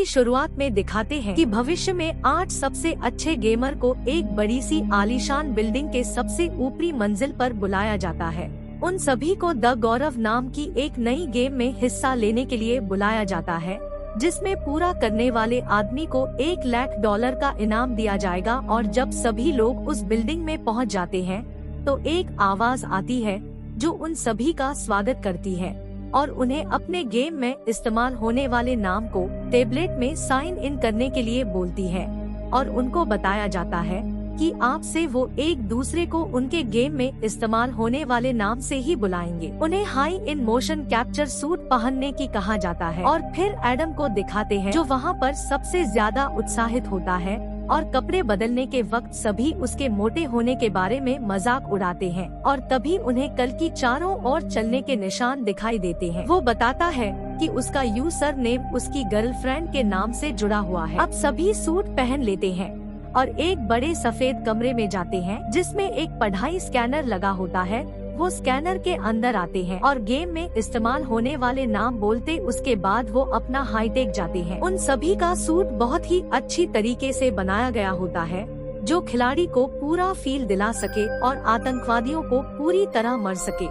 की शुरुआत में दिखाते हैं कि भविष्य में 8 सबसे अच्छे गेमर को एक बड़ी सी आलीशान बिल्डिंग के सबसे ऊपरी मंजिल पर बुलाया जाता है। उन सभी को द गौरव नाम की एक नई गेम में हिस्सा लेने के लिए बुलाया जाता है, जिसमें पूरा करने वाले आदमी को $1,00,000 का इनाम दिया जाएगा। और जब सभी लोग उस बिल्डिंग में पहुंच जाते हैं तो एक आवाज आती है जो उन सभी का स्वागत करती है और उन्हें अपने गेम में इस्तेमाल होने वाले नाम को टेबलेट में साइन इन करने के लिए बोलती है। और उनको बताया जाता है कि आपसे वो एक दूसरे को उनके गेम में इस्तेमाल होने वाले नाम से ही बुलाएंगे। उन्हें high in motion capture suit पहनने की कहा जाता है और फिर एडम को दिखाते हैं जो वहाँ पर सबसे ज्यादा उत्साहित होता है और कपड़े बदलने के वक्त सभी उसके मोटे होने के बारे में मजाक उड़ाते हैं। और तभी उन्हें कल की चारों ओर चलने के निशान दिखाई देते हैं। वो बताता है कि उसका यूजर नेम उसकी गर्लफ्रेंड के नाम से जुड़ा हुआ है। अब सभी सूट पहन लेते हैं और एक बड़े सफेद कमरे में जाते हैं जिसमें एक पढ़ाई स्कैनर लगा होता है। वो स्कैनर के अंदर आते हैं और गेम में इस्तेमाल होने वाले नाम बोलते उसके बाद वो अपना हाईटेक जाते हैं। उन सभी का सूट बहुत ही अच्छी तरीके से बनाया गया होता है जो खिलाड़ी को पूरा फील दिला सके और आतंकवादियों को पूरी तरह मर सके।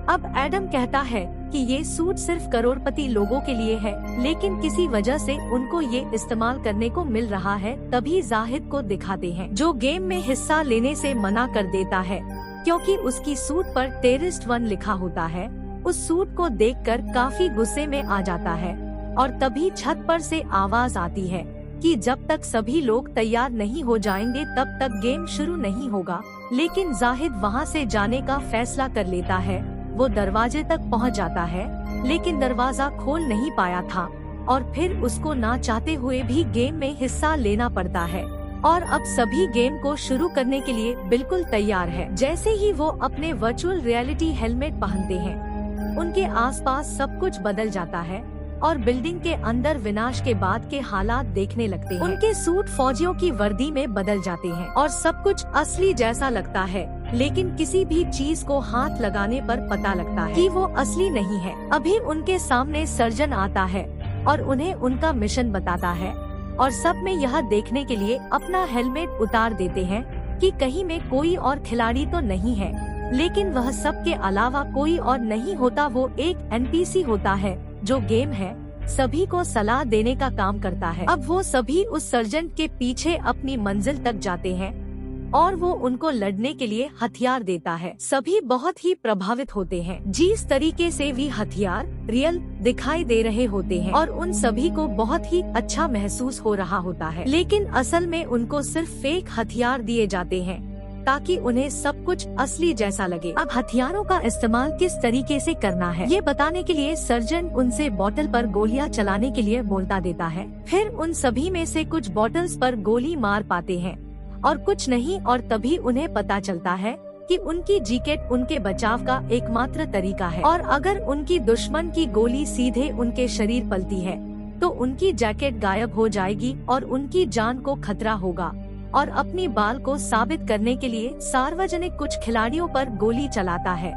अब एडम कहता है कि ये सूट सिर्फ करोड़पति लोगों के लिए है, लेकिन किसी वजह से उनको ये इस्तेमाल करने को मिल रहा है। तभी जाहिद को दिखाते हैं जो गेम में हिस्सा लेने से मना कर देता है क्योंकि उसकी सूट पर टेररिस्ट 1 लिखा होता है। उस सूट को देखकर काफी गुस्से में आ जाता है और तभी छत पर से आवाज आती है कि जब तक सभी लोग तैयार नहीं हो जाएंगे तब तक गेम शुरू नहीं होगा। लेकिन जाहिद वहां से जाने का फैसला कर लेता है। वो दरवाजे तक पहुंच जाता है लेकिन दरवाजा खोल नहीं पाया था और फिर उसको ना चाहते हुए भी गेम में हिस्सा लेना पड़ता है। और अब सभी गेम को शुरू करने के लिए बिल्कुल तैयार है। जैसे ही वो अपने वर्चुअल रियलिटी हेलमेट पहनते हैं उनके आसपास सब कुछ बदल जाता है और बिल्डिंग के अंदर विनाश के बाद के हालात देखने लगते हैं। उनके सूट फौजियों की वर्दी में बदल जाते हैं और सब कुछ असली जैसा लगता है, लेकिन किसी भी चीज को हाथ लगाने पर पता लगता है कि वो असली नहीं है। अभी उनके सामने सर्जन आता है और उन्हें उनका मिशन बताता है और सब में यह देखने के लिए अपना हेलमेट उतार देते हैं कि कहीं में कोई और खिलाड़ी तो नहीं है। लेकिन वह सब के अलावा कोई और नहीं होता, वो एक एनपीसी होता है जो गेम है सभी को सलाह देने का काम करता है। अब वो सभी उस सर्जन के पीछे अपनी मंजिल तक जाते हैं और वो उनको लड़ने के लिए हथियार देता है। सभी बहुत ही प्रभावित होते हैं। जिस तरीके से भी हथियार रियल दिखाई दे रहे होते हैं और उन सभी को बहुत ही अच्छा महसूस हो रहा होता है, लेकिन असल में उनको सिर्फ फेक हथियार दिए जाते हैं ताकि उन्हें सब कुछ असली जैसा लगे। अब हथियारों का इस्तेमाल किस तरीके से करना है ये बताने के लिए सर्जन उनसे बोतल पर गोलियां चलाने के लिए बोलता देता है। फिर उन सभी में से कुछ बोतल्स पर गोली मार पाते हैं और कुछ नहीं, और तभी उन्हें पता चलता है कि उनकी जैकेट उनके बचाव का एकमात्र तरीका है और अगर उनकी दुश्मन की गोली सीधे उनके शरीर पलती है तो उनकी जैकेट गायब हो जाएगी और उनकी जान को खतरा होगा। और अपनी बाल को साबित करने के लिए सार्वजनिक कुछ खिलाड़ियों पर गोली चलाता है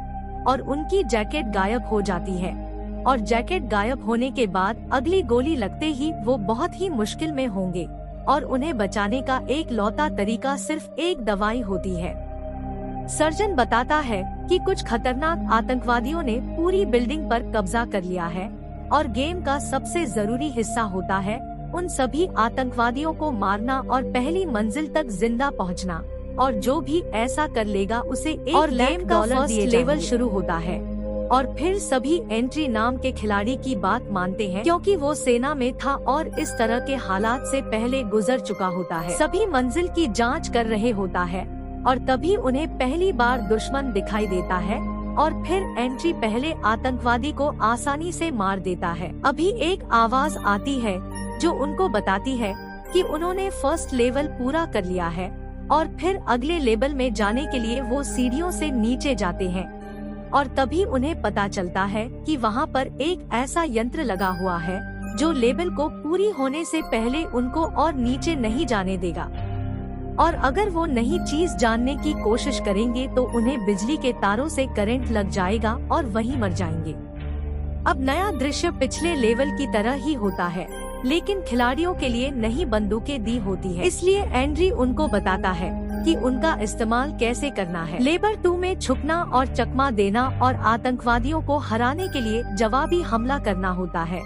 और उनकी जैकेट गायब हो जाती है। और जैकेट गायब होने के बाद अगली गोली लगते ही वो बहुत ही मुश्किल में होंगे और उन्हें बचाने का एक लौता तरीका सिर्फ एक दवाई होती है। सर्जन बताता है कि कुछ खतरनाक आतंकवादियों ने पूरी बिल्डिंग पर कब्जा कर लिया है और गेम का सबसे जरूरी हिस्सा होता है उन सभी आतंकवादियों को मारना और पहली मंजिल तक जिंदा पहुंचना। और जो भी ऐसा कर लेगा उसे $1,00,000 फर्स्ट लेवल शुरू होता है। और फिर सभी एंट्री नाम के खिलाड़ी की बात मानते हैं क्योंकि वो सेना में था और इस तरह के हालात से पहले गुजर चुका होता है। सभी मंजिल की जांच कर रहे होता है और तभी उन्हें पहली बार दुश्मन दिखाई देता है और फिर एंट्री पहले आतंकवादी को आसानी से मार देता है। अभी एक आवाज आती है जो उनको बताती है कि उन्होंने फर्स्ट लेवल पूरा कर लिया है और फिर अगले लेवल में जाने के लिए वो सीढ़ियों से नीचे जाते हैं। और तभी उन्हें पता चलता है कि वहाँ पर एक ऐसा यंत्र लगा हुआ है जो लेवल को पूरी होने से पहले उनको और नीचे नहीं जाने देगा। और अगर वो नई चीज जानने की कोशिश करेंगे तो उन्हें बिजली के तारों से करंट लग जाएगा और वहीं मर जाएंगे। अब नया दृश्य पिछले लेवल की तरह ही होता है। लेकिन खिलाड़ियों के लिए नई बंदूकें दी होती है, इसलिए एंड्री उनको बताता है कि उनका इस्तेमाल कैसे करना है। लेबर 2 में छुपना और चकमा देना और आतंकवादियों को हराने के लिए जवाबी हमला करना होता है,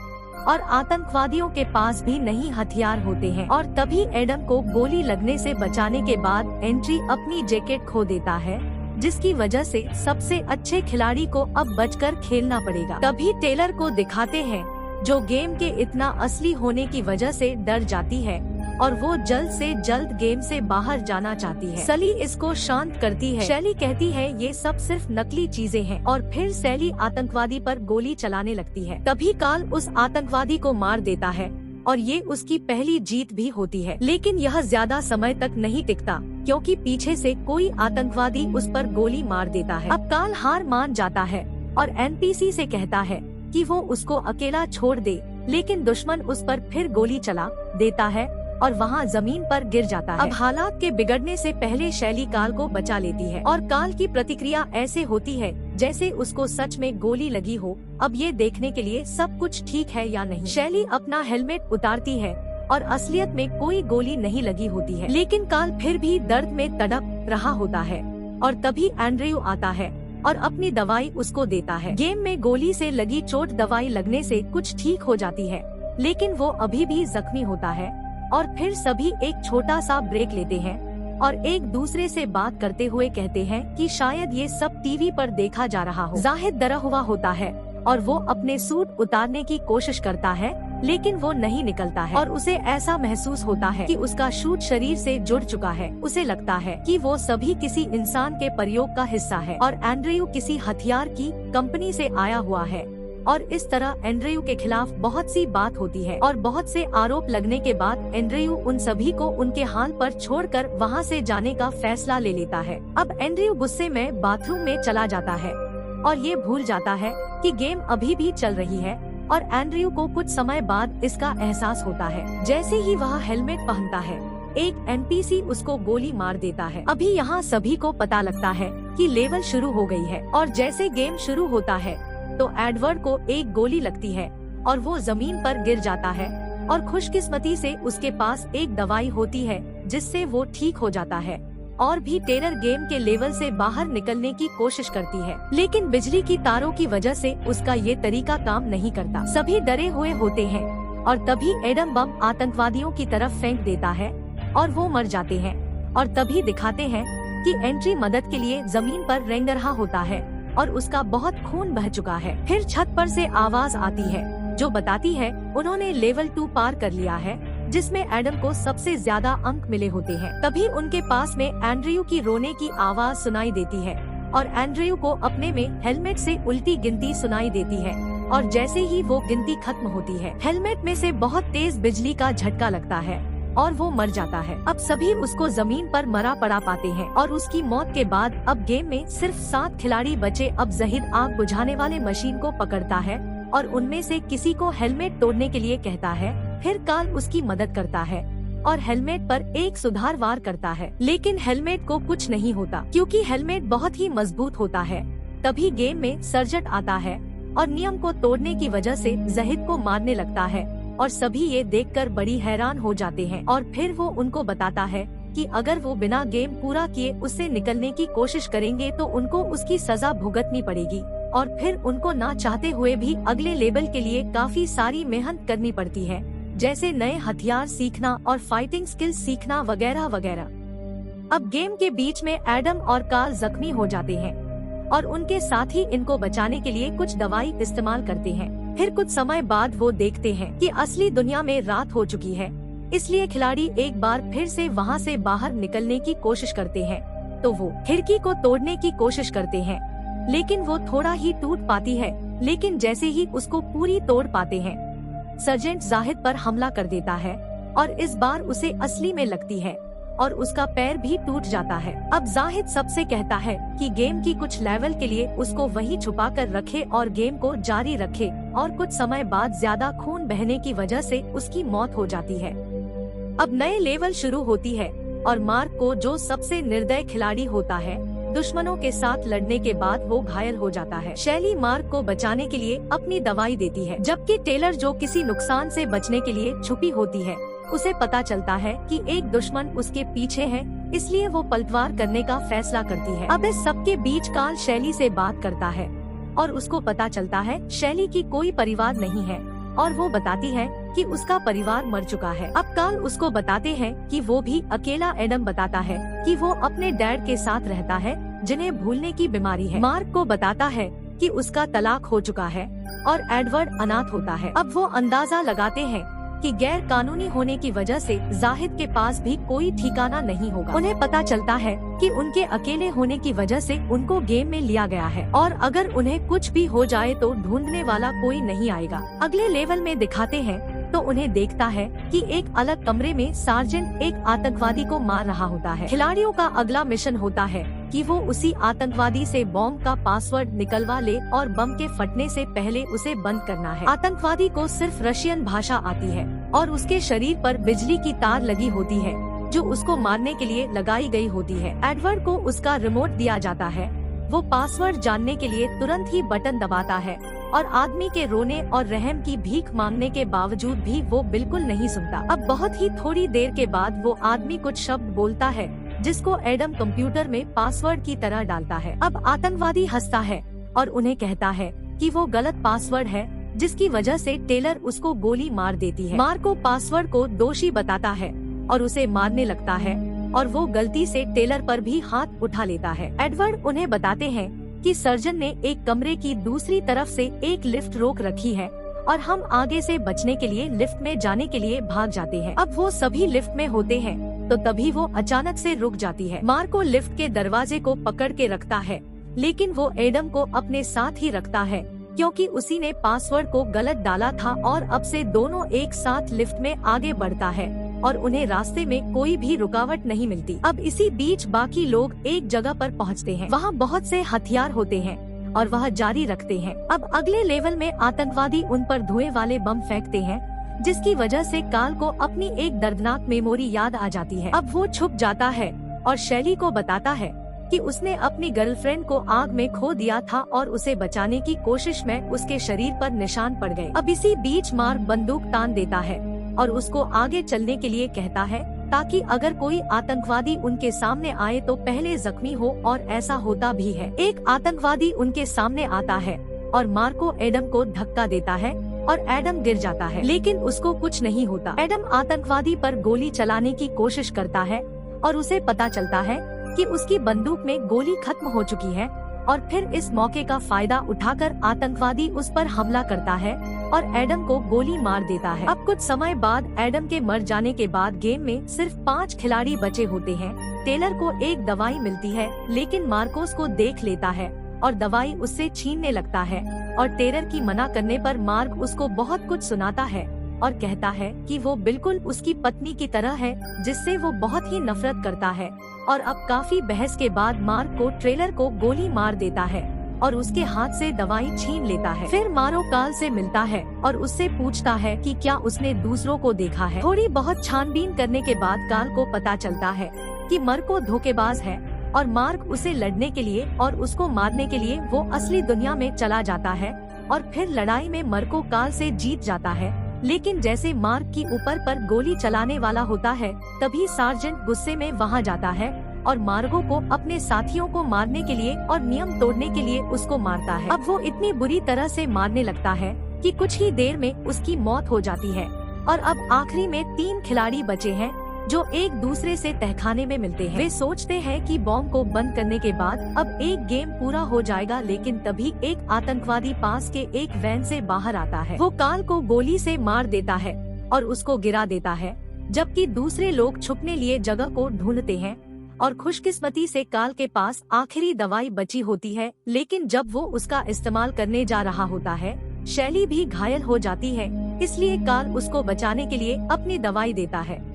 और आतंकवादियों के पास भी नई हथियार होते हैं। और तभी एडम को गोली लगने से बचाने के बाद एंट्री अपनी जैकेट खो देता है, जिसकी वजह से सबसे अच्छे खिलाड़ी को अब बचकर खेलना पड़ेगा। तभी टेलर को दिखाते हैं, जो गेम के इतना असली होने की वजह से डर जाती है और वो जल्द से जल्द गेम से बाहर जाना चाहती है। सली इसको शांत करती है। शैली कहती है ये सब सिर्फ नकली चीजें हैं, और फिर सैली आतंकवादी पर गोली चलाने लगती है। तभी कार्ल उस आतंकवादी को मार देता है और ये उसकी पहली जीत भी होती है। लेकिन यह ज्यादा समय तक नहीं टिकता, क्योंकि पीछे से कोई आतंकवादी उस पर गोली मार देता है। अब कार्ल हार मान जाता है और एनपीसी से कहता है कि वो उसको अकेला छोड़ दे, लेकिन दुश्मन उस पर फिर गोली चला देता है और वहाँ जमीन पर गिर जाता है। अब हालात के बिगड़ने से पहले शैली कार्ल को बचा लेती है, और कार्ल की प्रतिक्रिया ऐसे होती है जैसे उसको सच में गोली लगी हो, अब ये देखने के लिए सब कुछ ठीक है या नहीं। शैली अपना हेलमेट उतारती है और असलियत में कोई गोली नहीं लगी होती है, लेकिन कार्ल फिर भी दर्द में तड़प रहा होता है। और तभी एंड्रयू आता है और अपनी दवाई उसको देता है। गेम में गोली से लगी चोट दवाई लगने से कुछ ठीक हो जाती है, लेकिन वो अभी भी जख्मी होता है। और फिर सभी एक छोटा सा ब्रेक लेते हैं और एक दूसरे से बात करते हुए कहते हैं कि शायद ये सब टीवी पर देखा जा रहा हो। जाहिद डरा हुआ होता है और वो अपने सूट उतारने की कोशिश करता है, लेकिन वो नहीं निकलता है और उसे ऐसा महसूस होता है कि उसका सूट शरीर से जुड़ चुका है। उसे लगता है कि वो सभी किसी इंसान के प्रयोग का हिस्सा है और एंड्रयू किसी हथियार की कंपनी से आया हुआ है। और इस तरह एंड्रयू के खिलाफ बहुत सी बात होती है और बहुत से आरोप लगने के बाद एंड्रयू उन सभी को उनके हाल पर छोड़कर वहां से जाने का फैसला ले लेता है। अब एंड्रयू गुस्से में बाथरूम में चला जाता है और ये भूल जाता है कि गेम अभी भी चल रही है, और एंड्रयू को कुछ समय बाद इसका एहसास होता है। जैसे ही वह हेलमेट पहनता है, एक एनपीसी उसको गोली मार देता है। अभी यहाँ सभी को पता लगता है कि लेवल शुरू हो गई है, और जैसे गेम शुरू होता है तो एडवर्ड को एक गोली लगती है और वो जमीन पर गिर जाता है, और खुशकिस्मती से उसके पास एक दवाई होती है जिससे वो ठीक हो जाता है। और भी टेरर गेम के लेवल से बाहर निकलने की कोशिश करती है, लेकिन बिजली की तारों की वजह से उसका ये तरीका काम नहीं करता। सभी डरे हुए होते हैं और तभी एडम बम आतंकवादियों की तरफ फेंक देता है और वो मर जाते हैं। और तभी दिखाते हैं कि एंट्री मदद के लिए जमीन पर रेंग रहा होता है और उसका बहुत खून बह चुका है। फिर छत पर से आवाज आती है जो बताती है उन्होंने लेवल 2 पार कर लिया है, जिसमें एडम को सबसे ज्यादा अंक मिले होते हैं। तभी उनके पास में एंड्रयू की रोने की आवाज सुनाई देती है और एंड्रयू को अपने में हेलमेट से उल्टी गिनती सुनाई देती है, और जैसे ही वो गिनती खत्म होती है, हेलमेट में से बहुत तेज बिजली का झटका लगता है और वो मर जाता है। अब सभी उसको जमीन पर मरा पड़ा पाते हैं, और उसकी मौत के बाद अब गेम में सिर्फ 7 खिलाड़ी बचे। अब जहीद आग बुझाने वाले मशीन को पकड़ता है और उनमें से किसी को हेलमेट तोड़ने के लिए कहता है। फिर कार्ल उसकी मदद करता है और हेलमेट पर एक सुधार वार करता है, लेकिन हेलमेट को कुछ नहीं होता क्योंकि हेलमेट बहुत ही मजबूत होता है। तभी गेम में सर्जट आता है और नियम को तोड़ने की वजह से जहीद को मारने लगता है, और सभी ये देखकर बड़ी हैरान हो जाते हैं। और फिर वो उनको बताता है कि अगर वो बिना गेम पूरा किए उससे निकलने की कोशिश करेंगे तो उनको उसकी सजा भुगतनी पड़ेगी, और फिर उनको ना चाहते हुए भी अगले लेवल के लिए काफी सारी मेहनत करनी पड़ती है, जैसे नए हथियार सीखना और फाइटिंग स्किल्स सीखना वगैरह वगैरह। अब गेम के बीच में एडम और कार्ल जख्मी हो जाते हैं और उनके साथ ही इनको बचाने के लिए कुछ दवाई इस्तेमाल करते हैं। फिर कुछ समय बाद वो देखते हैं कि असली दुनिया में रात हो चुकी है, इसलिए खिलाड़ी एक बार फिर से वहाँ से बाहर निकलने की कोशिश करते हैं। तो वो खिड़की को तोड़ने की कोशिश करते हैं, लेकिन वो थोड़ा ही टूट पाती है, लेकिन जैसे ही उसको पूरी तोड़ पाते हैं, सर्जेंट जाहिद पर हमला कर देता है और इस बार उसे असली में लगती है और उसका पैर भी टूट जाता है। अब जाहिद सबसे कहता है कि गेम की कुछ लेवल के लिए उसको वहीं छुपा कर रखे और गेम को जारी रखे, और कुछ समय बाद ज्यादा खून बहने की वजह से उसकी मौत हो जाती है। अब नए लेवल शुरू होती है और मार्क को, जो सबसे निर्दय खिलाड़ी होता है, दुश्मनों के साथ लड़ने के बाद वो घायल हो जाता है। शैली मार्क को बचाने के लिए अपनी दवाई देती है, जबकि टेलर, जो किसी नुकसान से बचने के लिए छुपी होती है, उसे पता चलता है कि एक दुश्मन उसके पीछे है, इसलिए वो पलटवार करने का फैसला करती है। अब इस सब के बीच कार्ल शैली से बात करता है और उसको पता चलता है शैली की कोई परिवार नहीं है और वो बताती है कि उसका परिवार मर चुका है। अब कार्ल उसको बताते हैं कि वो भी अकेला। एडम बताता है कि वो अपने डैड के साथ रहता है, जिन्हें भूलने की बीमारी है। मार्क को बताता है कि उसका तलाक हो चुका है और एडवर्ड अनाथ होता है। अब वो अंदाजा लगाते हैं कि गैर कानूनी होने की वजह से जाहिद के पास भी कोई ठिकाना नहीं होगा। उन्हें पता चलता है कि उनके अकेले होने की वजह से उनको गेम में लिया गया है और अगर उन्हें कुछ भी हो जाए तो ढूंढने वाला कोई नहीं आएगा। अगले लेवल में दिखाते हैं तो उन्हें देखता है कि एक अलग कमरे में सार्जेंट एक आतंकवादी को मार रहा होता है। खिलाड़ियों का अगला मिशन होता है कि वो उसी आतंकवादी से बॉम्ब का पासवर्ड निकलवा ले और बम के फटने से पहले उसे बंद करना है। आतंकवादी को सिर्फ रशियन भाषा आती है और उसके शरीर पर बिजली की तार लगी होती है, जो उसको मारने के लिए लगाई गई होती है। एडवर्ड को उसका रिमोट दिया जाता है। वो पासवर्ड जानने के लिए तुरंत ही बटन दबाता है और आदमी के रोने और रहम की भीख मांगने के बावजूद भी वो बिल्कुल नहीं सुनता। अब बहुत ही थोड़ी देर के बाद वो आदमी कुछ शब्द बोलता है, जिसको एडम कंप्यूटर में पासवर्ड की तरह डालता है। अब आतंकवादी हंसता है और उन्हें कहता है कि वो गलत पासवर्ड है, जिसकी वजह से टेलर उसको गोली मार देती है। मार्को पासवर्ड को दोषी बताता है और उसे मारने लगता है और वो गलती से टेलर पर भी हाथ उठा लेता है। एडवर्ड उन्हें बताते हैं कि सर्जन ने एक कमरे की दूसरी तरफ से एक लिफ्ट रोक रखी है और हम आगे से बचने के लिए लिफ्ट में जाने के लिए भाग जाते हैं। अब वो सभी लिफ्ट में होते हैं तो तभी वो अचानक से रुक जाती है। मार्को लिफ्ट के दरवाजे को पकड़ के रखता है, लेकिन वो एडम को अपने साथ ही रखता है क्योंकि उसी ने पासवर्ड को गलत डाला था और अब से दोनों एक साथ लिफ्ट में आगे बढ़ता है और उन्हें रास्ते में कोई भी रुकावट नहीं मिलती। अब इसी बीच बाकी लोग एक जगह पर पहुंचते हैं। वहाँ बहुत से हथियार होते हैं और वह जारी रखते हैं। अब अगले लेवल में आतंकवादी उन पर धुएं वाले बम फेंकते हैं, जिसकी वजह से कार्ल को अपनी एक दर्दनाक मेमोरी याद आ जाती है। अब वो छुप जाता है और शैली को बताता है कि उसने अपनी गर्लफ्रेंड को आग में खो दिया था और उसे बचाने की कोशिश में उसके शरीर पर निशान पड़ गए। अब इसी बीच मार्क बंदूक तान देता है और उसको आगे चलने के लिए कहता है ताकि अगर कोई आतंकवादी उनके सामने आए तो पहले जख्मी हो, और ऐसा होता भी है। एक आतंकवादी उनके सामने आता है और मार्को एडम को धक्का देता है और एडम गिर जाता है, लेकिन उसको कुछ नहीं होता। एडम आतंकवादी पर गोली चलाने की कोशिश करता है और उसे पता चलता है कि उसकी बंदूक में गोली खत्म हो चुकी है और फिर इस मौके का फायदा उठाकर आतंकवादी उस पर हमला करता है और एडम को गोली मार देता है। अब कुछ समय बाद एडम के मर जाने के बाद गेम में सिर्फ 5 खिलाड़ी बचे होते हैं। टेलर को एक दवाई मिलती है, लेकिन मार्कोस को देख लेता है और दवाई उससे छीनने लगता है और टेलर की मना करने पर मार्क उसको बहुत कुछ सुनाता है और कहता है कि वो बिल्कुल उसकी पत्नी की तरह है, जिससे वो बहुत ही नफरत करता है। और अब काफी बहस के बाद मार्क को ट्रेलर को गोली मार देता है और उसके हाथ से दवाई छीन लेता है। फिर मारो कार्ल से मिलता है और उससे पूछता है कि क्या उसने दूसरों को देखा है। थोड़ी बहुत छानबीन करने के बाद कार्ल को पता चलता है कि मार्को धोखेबाज है और मार्क उसे लड़ने के लिए और उसको मारने के लिए वो असली दुनिया में चला जाता है और फिर लड़ाई में मार्को कार्ल से जीत जाता है। लेकिन जैसे मार्क की ऊपर पर गोली चलाने वाला होता है, तभी सार्जेंट गुस्से में वहां जाता है और मार्गो को अपने साथियों को मारने के लिए और नियम तोड़ने के लिए उसको मारता है। अब वो इतनी बुरी तरह से मारने लगता है कि कुछ ही देर में उसकी मौत हो जाती है। और अब आखिरी में 3 खिलाड़ी बचे हैं जो एक दूसरे से तहखाने में मिलते हैं। वे सोचते हैं कि बॉम्ब को बंद करने के बाद अब एक गेम पूरा हो जाएगा, लेकिन तभी एक आतंकवादी पास के एक वैन से बाहर आता है। वो कार्ल को गोली से मार देता है और उसको गिरा देता है, जबकि दूसरे लोग छुपने लिए जगह को ढूंढते हैं। और खुशकिस्मती से कार्ल के पास आखिरी दवाई बची होती है, लेकिन जब वो उसका इस्तेमाल करने जा रहा होता है, शैली भी घायल हो जाती है, इसलिए कार्ल उसको बचाने के लिए अपनी दवाई देता है।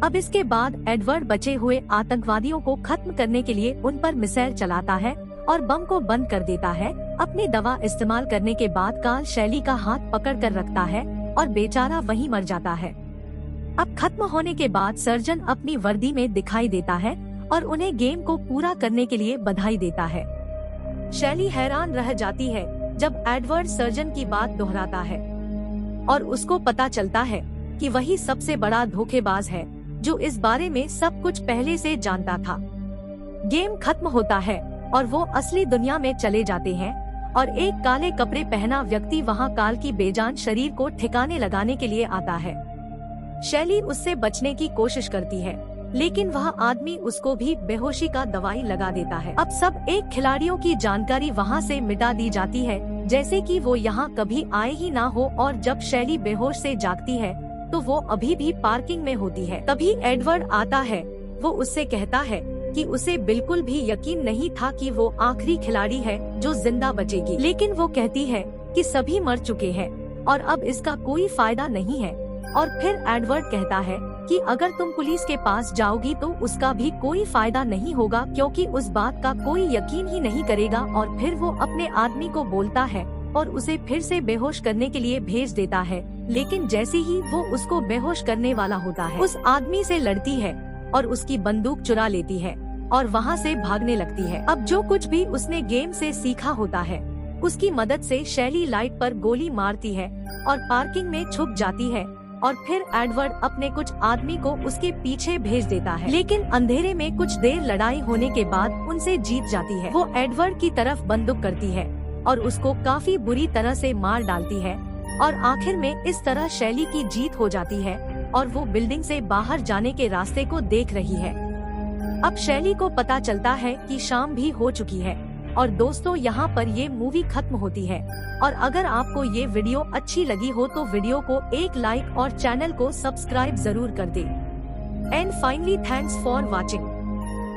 अब इसके बाद एडवर्ड बचे हुए आतंकवादियों को खत्म करने के लिए उन पर मिसाइल चलाता है और बम को बंद कर देता है। अपनी दवा इस्तेमाल करने के बाद कार्ल शैली का हाथ पकड़ कर रखता है और बेचारा वहीं मर जाता है। अब खत्म होने के बाद सर्जन अपनी वर्दी में दिखाई देता है और उन्हें गेम को पूरा करने के लिए बधाई देता है। शैली हैरान रह जाती है जब एडवर्ड सर्जन की बात दोहराता है और उसको पता चलता है कि वही सबसे बड़ा धोखेबाज है जो इस बारे में सब कुछ पहले से जानता था। गेम खत्म होता है और वो असली दुनिया में चले जाते हैं और एक काले कपड़े पहना व्यक्ति वहां काल की बेजान शरीर को ठिकाने लगाने के लिए आता है। शैली उससे बचने की कोशिश करती है, लेकिन वह आदमी उसको भी बेहोशी का दवाई लगा देता है। अब सब एक खिलाड़ियों की जानकारी वहां से मिटा दी जाती है, जैसे कि वो यहाँ कभी आए ही ना हो, और जब शैली बेहोश से जागती है तो वो अभी भी पार्किंग में होती है। तभी एडवर्ड आता है। वो उससे कहता है कि उसे बिल्कुल भी यकीन नहीं था कि वो आखिरी खिलाड़ी है जो जिंदा बचेगी, लेकिन वो कहती है कि सभी मर चुके हैं और अब इसका कोई फायदा नहीं है। और फिर एडवर्ड कहता है कि अगर तुम पुलिस के पास जाओगी तो उसका भी कोई फायदा नहीं होगा, क्योंकि उस बात का कोई यकीन ही नहीं करेगा। और फिर वो अपने आदमी को बोलता है और उसे फिर से बेहोश करने के लिए भेज देता है, लेकिन जैसे ही वो उसको बेहोश करने वाला होता है, उस आदमी से लड़ती है और उसकी बंदूक चुरा लेती है और वहाँ से भागने लगती है। अब जो कुछ भी उसने गेम से सीखा होता है, उसकी मदद से शैली लाइट पर गोली मारती है और पार्किंग में छुप जाती है। और फिर एडवर्ड अपने कुछ आदमी को उसके पीछे भेज देता है, लेकिन अंधेरे में कुछ देर लड़ाई होने के बाद उनसे जीत जाती है। वो एडवर्ड की तरफ बंदूक करती है और उसको काफी बुरी तरह से मार डालती है और आखिर में इस तरह शैली की जीत हो जाती है और वो बिल्डिंग से बाहर जाने के रास्ते को देख रही है। अब शैली को पता चलता है कि शाम भी हो चुकी है। और दोस्तों, यहाँ पर ये मूवी खत्म होती है। और अगर आपको ये वीडियो अच्छी लगी हो तो वीडियो को एक लाइक और चैनल को सब्सक्राइब जरूर कर दे। And finally thanks for watching.